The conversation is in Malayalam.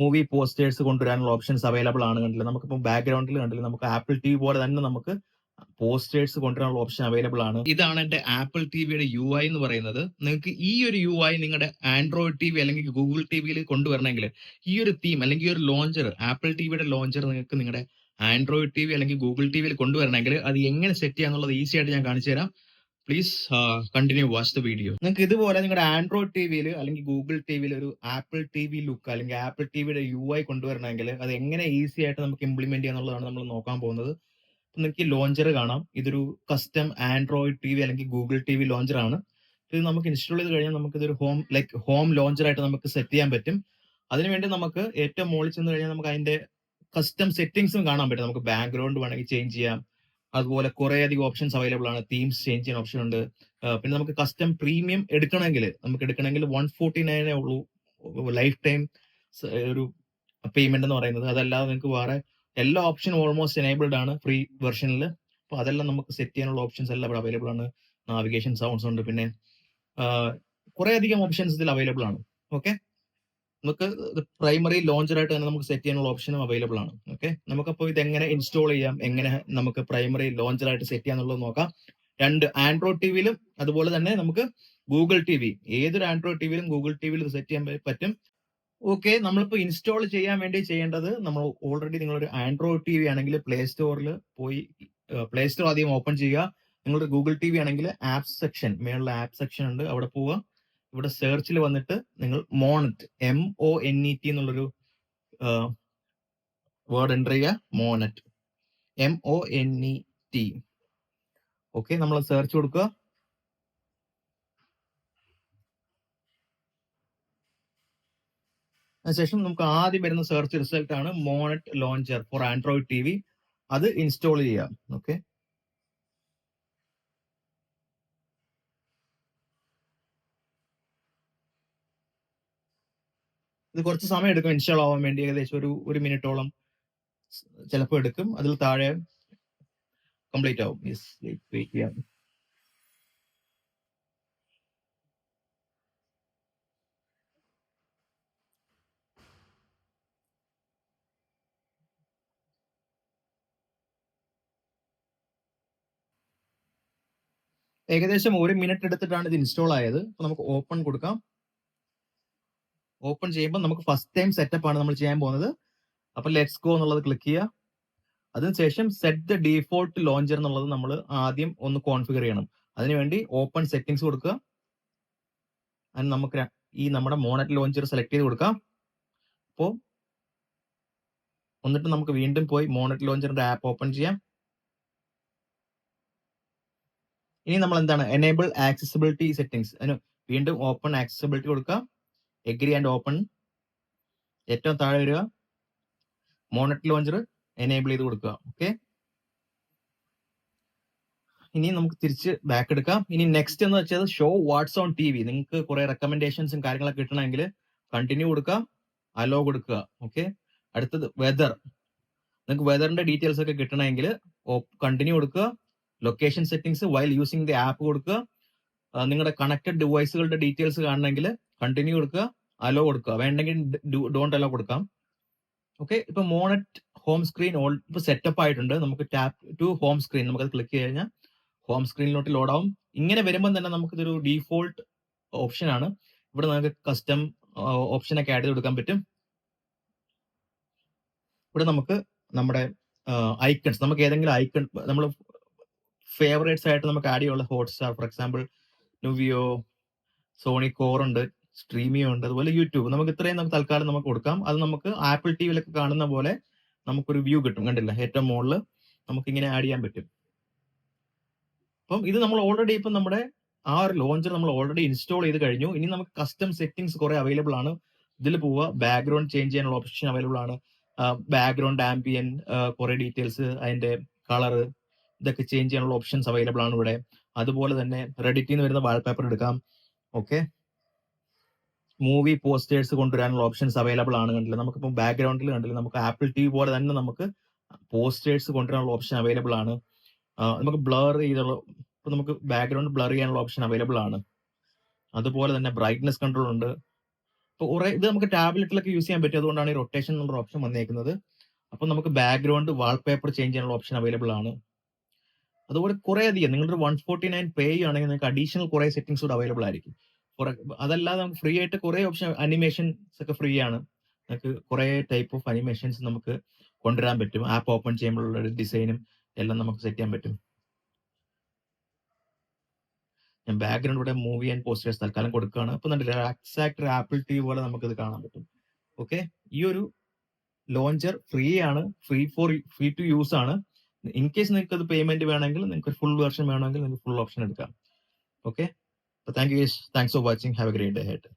മൂവി പോസ്റ്റേഴ്സ് കൊണ്ടുവരാനുള്ള ഓപ്ഷൻസ് അവൈലബിൾ ആണ്. കണ്ടില്ല, നമുക്കിപ്പോൾ ബാക്ക്ഗ്രൗണ്ടിൽ കണ്ടില്ല, നമുക്ക് ആപ്പിൾ ടി വി പോലെ തന്നെ നമുക്ക് പോസ്റ്റേഴ്സ് കൊണ്ടുവരാനുള്ള ഓപ്ഷൻ അവൈലബിൾ ആണ്. ഇതാണ് എന്റെ ആപ്പിൾ ടിവിയുടെ UI എന്ന് പറയുന്നത്. നിങ്ങൾക്ക് ഈ ഒരു UI നിങ്ങളുടെ ആൻഡ്രോയിഡ് ടി വി അല്ലെങ്കിൽ ഗൂഗിൾ ടിവിയിൽ കൊണ്ടുവരണമെങ്കിൽ ഈ ഒരു തീം അല്ലെങ്കിൽ ഈ ഒരു ലോഞ്ചർ, ആപ്പിൾ ടിവിയുടെ ലോഞ്ചർ നിങ്ങൾക്ക് നിങ്ങളുടെ ആൻഡ്രോയിഡ് ടി വി അല്ലെങ്കിൽ ഗൂഗിൾ ടിവിയിൽ കൊണ്ടുവരണമെങ്കിൽ അത് എങ്ങനെ സെറ്റ് ചെയ്യാന്നുള്ളത് ഈസി ആയിട്ട് ഞാൻ കാണിച്ചു തരാം. Please continue watch the video. നിങ്ങൾക്ക് ഇതുപോലെ നിങ്ങളുടെ ആൻഡ്രോയിഡ് ടിവിയിൽ അല്ലെങ്കിൽ ഗൂഗിൾ ടിവിയിൽ ഒരു ആപ്പിൾ ടി വി ലുക്ക് അല്ലെങ്കിൽ ആപ്പിൾ ടിവിയുടെ UI കൊണ്ടുവരണമെങ്കിൽ അത് എങ്ങനെ ഈസി ആയിട്ട് നമുക്ക് ഇംപ്ലിമെന്റ് ചെയ്യാന്നുള്ളതാണ് നമ്മൾ നോക്കാൻ പോകുന്നത്. നിങ്ങൾക്ക് ലോഞ്ചർ കാണാം. ഇതൊരു കസ്റ്റം ആൻഡ്രോയിഡ് ടി വി അല്ലെങ്കിൽ ഗൂഗിൾ ടി വി ലോഞ്ചർ ആണ്. ഇത് നമുക്ക് ഇൻസ്റ്റാൾ ചെയ്ത് കഴിഞ്ഞാൽ നമുക്ക് ഇതൊരു ഹോം ലോഞ്ചർ ആയിട്ട് നമുക്ക് സെറ്റ് ചെയ്യാൻ പറ്റും. അതിനുവേണ്ടി നമുക്ക് ഏറ്റവും മുകളിൽ ചെന്ന് കഴിഞ്ഞാൽ നമുക്ക് അതിന്റെ കസ്റ്റം സെറ്റിംഗ്സും കാണാൻ പറ്റും. നമുക്ക് ബാക്ക്ഗ്രൗണ്ട് വേണമെങ്കിൽ ചേഞ്ച് ചെയ്യാം. അതുപോലെ കുറെ അധികം ഓപ്ഷൻസ് അവൈലബിൾ ആണ്. തീംസ് ചേഞ്ച് ചെയ്യാൻ ഓപ്ഷൻ ഉണ്ട്. പിന്നെ നമുക്ക് കസ്റ്റം പ്രീമിയം എടുക്കണമെങ്കിൽ 149 ഉള്ളൂ ലൈഫ് ടൈം ഒരു പേയ്മെന്റ് എന്ന് പറയുന്നത്. അതല്ലാതെ നിങ്ങൾക്ക് വേറെ എല്ലാ ഓപ്ഷനും ഓൾമോസ്റ്റ് എനേബിൾഡ് ആണ് ഫ്രീ വെർഷനിൽ. അപ്പൊ അതെല്ലാം നമുക്ക് സെറ്റ് ചെയ്യാനുള്ള ഓപ്ഷൻസ് എല്ലാം ഇവിടെ അവൈലബിൾ ആണ്. നാവിഗേഷൻ സൗണ്ട്സ് ഉണ്ട്, പിന്നെ കുറെ അധികം ഓപ്ഷൻസ് ഇതിൽ അവൈലബിൾ ആണ്. ഓക്കെ, നമുക്ക് പ്രൈമറി ലോഞ്ചർ ആയിട്ട് തന്നെ നമുക്ക് സെറ്റ് ചെയ്യാനുള്ള ഓപ്ഷനും അവൈലബിൾ ആണ്. ഓക്കെ, നമുക്കപ്പോൾ ഇത് എങ്ങനെ ഇൻസ്റ്റാൾ ചെയ്യാം, എങ്ങനെ നമുക്ക് പ്രൈമറി ലോഞ്ചർ ആയിട്ട് സെറ്റ് ചെയ്യാന്നുള്ളത് നോക്കാം. രണ്ട് ആൻഡ്രോയിഡ് ടിവിയിലും അതുപോലെ തന്നെ നമുക്ക് ഗൂഗിൾ ടി വി, ഏതൊരു ആൻഡ്രോയിഡ് ടിവിയിലും ഗൂഗിൾ ടിവിയിൽ ഇത് സെറ്റ് ചെയ്യാൻ പറ്റും. ഓക്കെ, നമ്മളിപ്പോൾ ഇൻസ്റ്റാൾ ചെയ്യാൻ വേണ്ടി ചെയ്യേണ്ടത്, നമ്മൾ ഓൾറെഡി നിങ്ങളൊരു ആൻഡ്രോയിഡ് ടി വി ആണെങ്കിൽ പ്ലേ സ്റ്റോറിൽ പോയി പ്ലേ സ്റ്റോർ ആദ്യം ഓപ്പൺ ചെയ്യുക. നിങ്ങളുടെ ഗൂഗിൾ ടി വി ആണെങ്കിൽ ആപ്സ് സെക്ഷൻ, മേളിലെ ആപ്പ് സെക്ഷൻ ഉണ്ട്, അവിടെ പോവുക. ഇവിടെ സെർച്ചിൽ വന്നിട്ട് നിങ്ങൾ മോണറ്റ് MONET എന്നുള്ളൊരു വേർഡ് എൻ്റർ ചെയ്യുക. Monet MONET. ഓക്കെ, നമ്മൾ സെർച്ച് കൊടുക്കുക. അതിനുശേഷം നമുക്ക് ആദ്യം വരുന്ന സെർച്ച് റിസൾട്ട് ആണ് Monet launcher for android TV. അത് ഇൻസ്റ്റാൾ ചെയ്യാം. ഓക്കെ, ഇത് കുറച്ച് സമയം എടുക്കും ഇൻസ്റ്റാൾ ആവാൻ വേണ്ടി. ഏകദേശം ഒരു മിനിറ്റോളം ചിലപ്പോൾ എടുക്കും. അതിൽ താഴെ കംപ്ലീറ്റ് ആവും. വെയിറ്റ് ചെയ്യാം. ഏകദേശം 1 മിനിറ്റ് എടുത്തിട്ടാണ് ഇത് ഇൻസ്റ്റാൾ ആയത്. അപ്പൊ നമുക്ക് ഓപ്പൺ കൊടുക്കാം. ഓപ്പൺ ചെയ്യുമ്പോൾ നമുക്ക് ഫസ്റ്റ് ടൈം സെറ്റപ്പ് ആണ് നമ്മൾ ചെയ്യാൻ പോകുന്നത്. അപ്പൊ ലെറ്റ്സ് ഗോ എന്നുള്ളത് ക്ലിക്ക് ചെയ്യുക. അതിനുശേഷം സെറ്റ് ദ ഡീഫോൾട്ട് ലോഞ്ചർ എന്നുള്ളത് നമ്മൾ ആദ്യം ഒന്ന് കോൺഫിഗർ ചെയ്യണം. അതിനുവേണ്ടി ഓപ്പൺ സെറ്റിംഗ്സ് കൊടുക്കുക. അതിന് നമുക്ക് ഈ നമ്മുടെ മോണറ്റ് ലോഞ്ചർ സെലക്ട് ചെയ്ത് കൊടുക്കാം. അപ്പോൾ എന്നിട്ട് നമുക്ക് വീണ്ടും പോയി മോണറ്റ് ലോഞ്ചറിന്റെ ആപ്പ് ഓപ്പൺ ചെയ്യാം. ഇനി നമ്മൾ എന്താണ് എനേബിൾ ആക്സസിബിലിറ്റി സെറ്റിംഗ്സ്, അതിന് വീണ്ടും ഓപ്പൺ ആക്സസിബിലിറ്റി കൊടുക്കുക. Agree and open. ഏറ്റവും താഴെ വരിക, മോണറ്റ് ലോഞ്ചർ എനേബിൾ ചെയ്ത് കൊടുക്കുക. ഓക്കെ, ഇനി നമുക്ക് തിരിച്ച് ബാക്ക് എടുക്കാം. ഇനി നെക്സ്റ്റ് എന്ന് വെച്ചാൽ show what's on TV. നിങ്ങൾക്ക് കുറെ റെക്കമെൻഡേഷൻസും കാര്യങ്ങളൊക്കെ കിട്ടണമെങ്കിൽ കണ്ടിന്യൂ കൊടുക്കുക, അലോ കൊടുക്കുക. ഓക്കെ, അടുത്തത് വെദർ. നിങ്ങൾക്ക് വെദറിന്റെ ഡീറ്റെയിൽസ് ഒക്കെ കിട്ടണമെങ്കിൽ കണ്ടിന്യൂ കൊടുക്കുക. Location settings while using the app കൊടുക്കുക. നിങ്ങളുടെ കണക്റ്റഡ് ഡിവൈസുകളുടെ ഡീറ്റെയിൽസ് കാണണമെങ്കിൽ കണ്ടിന്യൂ കൊടുക്കുക, അലോ കൊടുക്കുക. വേണ്ടെങ്കിൽ ഡോണ്ട് അലോ കൊടുക്കാം. ഓക്കെ, ഇപ്പൊ മോണറ്റ് ഹോം സ്ക്രീൻ ഇപ്പൊ സെറ്റപ്പ് ആയിട്ടുണ്ട്. നമുക്ക് ടാപ്പ് ടു ഹോം സ്ക്രീൻ, നമുക്കത് ക്ലിക്ക് ചെയ്ത് കഴിഞ്ഞാൽ ഹോം സ്ക്രീനിലോട്ട് ലോഡ് ആവും. ഇങ്ങനെ വരുമ്പോൾ തന്നെ നമുക്കിതൊരു ഡീഫോൾട്ട് ഓപ്ഷൻ ആണ്. ഇവിടെ നമുക്ക് കസ്റ്റം ഓപ്ഷനൊക്കെ ആഡ് ചെയ്ത് കൊടുക്കാൻ പറ്റും. ഇവിടെ നമുക്ക് നമ്മുടെ ഐക്കൺസ്, നമുക്ക് ഏതെങ്കിലും ഐക്കൺ നമ്മൾ ഫേവറേറ്റ്സ് ആയിട്ട് നമുക്ക് ആഡ് ചെയ്യാനുള്ള Hotstar, for example Nuvio, Sony core ഉണ്ട്, സ്ട്രീമിയോ ഉണ്ട്, അതുപോലെ യൂട്യൂബ്. നമുക്ക് ഇത്രയും നമുക്ക് തൽക്കാലം നമുക്ക് കൊടുക്കാം. അത് നമുക്ക് ആപ്പിൾ ടിവിയിലൊക്കെ കാണുന്ന പോലെ നമുക്കൊരു വ്യൂ കിട്ടും. കണ്ടില്ല, ഏറ്റവും മുകളിൽ നമുക്ക് ഇങ്ങനെ ആഡ് ചെയ്യാൻ പറ്റും. അപ്പം ഇത് നമ്മൾ ഓൾറെഡി ഇപ്പം നമ്മുടെ ആ ഒരു ലോഞ്ചർ നമ്മൾ ഓൾറെഡി ഇൻസ്റ്റാൾ ചെയ്ത് കഴിഞ്ഞു. ഇനി നമുക്ക് കസ്റ്റം സെറ്റിംഗ്സ് കുറെ അവൈലബിൾ ആണ്. ഇതിൽ പോവുക, ബാക്ക്ഗ്രൗണ്ട് ചേഞ്ച് ചെയ്യാനുള്ള ഓപ്ഷൻ അവൈലബിൾ ആണ്. ബാക്ക്ഗ്രൗണ്ട് ആംബിയൻ, കുറെ ഡീറ്റെയിൽസ്, അതിന്റെ കളർ, ഇതൊക്കെ ചേഞ്ച് ചെയ്യാനുള്ള ഓപ്ഷൻസ് അവൈലബിൾ ആണ് ഇവിടെ. അതുപോലെ തന്നെ റെഡിറ്റിൽ നിന്ന് വരുന്ന വാൾപേപ്പർ എടുക്കാം. ഓക്കെ, മൂവി പോസ്റ്റേഴ്സ് കൊണ്ടുവരാനുള്ള ഓപ്ഷൻസ് അവൈലബിൾ ആണ്. കണ്ടില്ല, നമുക്കിപ്പോൾ ബാക്ക്ഗ്രൗണ്ടിൽ കണ്ടില്ല, നമുക്ക് ആപ്പിൾ ടി വി പോലെ തന്നെ നമുക്ക് പോസ്റ്റേഴ്സ് കൊണ്ടുവരാനുള്ള ഓപ്ഷൻ അവൈലബിൾ ആണ്. നമുക്ക് ബ്ലർ ചെയ്തുള്ള, ഇപ്പൊ നമുക്ക് ബാക്ക്ഗ്രൗണ്ട് ബ്ലർ ചെയ്യാനുള്ള ഓപ്ഷൻ അവൈലബിൾ ആണ്. അതുപോലെ തന്നെ ബ്രൈറ്റ്നസ് കൺട്രോൾ ഉണ്ട്. ഇത് നമുക്ക് ടാബ്ലറ്റിലൊക്കെ യൂസ് ചെയ്യാൻ പറ്റും. അതുകൊണ്ടാണ് ഈ റൊട്ടേഷൻ എന്നുള്ള ഓപ്ഷൻ വന്നേക്കുന്നത്. അപ്പൊ നമുക്ക് ബാക്ക്ഗ്രൗണ്ട് വാൾപേപ്പർ ചേഞ്ച് ചെയ്യാനുള്ള ഓപ്ഷൻ അവൈലബിൾ ആണ്. അതുപോലെ കുറെ അധികം നിങ്ങളൊരു 149 പേ ചെയ്യുകയാണെങ്കിൽ നിങ്ങൾക്ക് അഡീഷണൽ കുറെ സെറ്റിംഗ്സ് കൂടെ അവൈലബിൾ ആയിരിക്കും. അതല്ലാതെ നമുക്ക് ഫ്രീ ആയിട്ട് കുറെ ഓപ്ഷൻ അനിമേഷൻസ് ഒക്കെ ഫ്രീ ആണ്. നമുക്ക് കുറെ ടൈപ്പ് ഓഫ് അനിമേഷൻസ് നമുക്ക് കൊണ്ടുവരാൻ പറ്റും. ആപ്പ് ഓപ്പൺ ചെയ്യുമ്പോഴുള്ള ഡിസൈനും എല്ലാം നമുക്ക് സെറ്റ് ചെയ്യാൻ പറ്റും. ഞാൻ ബാക്ക്ഗ്രൗണ്ട് ഇവിടെ മൂവി ആൻഡ് പോസ്റ്റേഴ്സ് തൽക്കാലം കൊടുക്കുകയാണ്. അപ്പൊ എക്സാക്ട് ആപ്പിൾ ടിവി പോലെ നമുക്കിത് കാണാൻ പറ്റും. ഓക്കെ, ഈ ഒരു ലോഞ്ചർ ഫ്രീ ആണ്, ഫ്രീ ടു യൂസ് ആണ്. ഇൻ കേസ് നിങ്ങൾക്ക് അത് പേയ്മെന്റ് വേണമെങ്കിൽ, നിങ്ങൾക്ക് ഫുൾ വെർഷൻ വേണമെങ്കിൽ നിങ്ങൾക്ക് ഫുൾ ഓപ്ഷൻ എടുക്കാം. Okay, thank you, thanks for watching, have A great day head.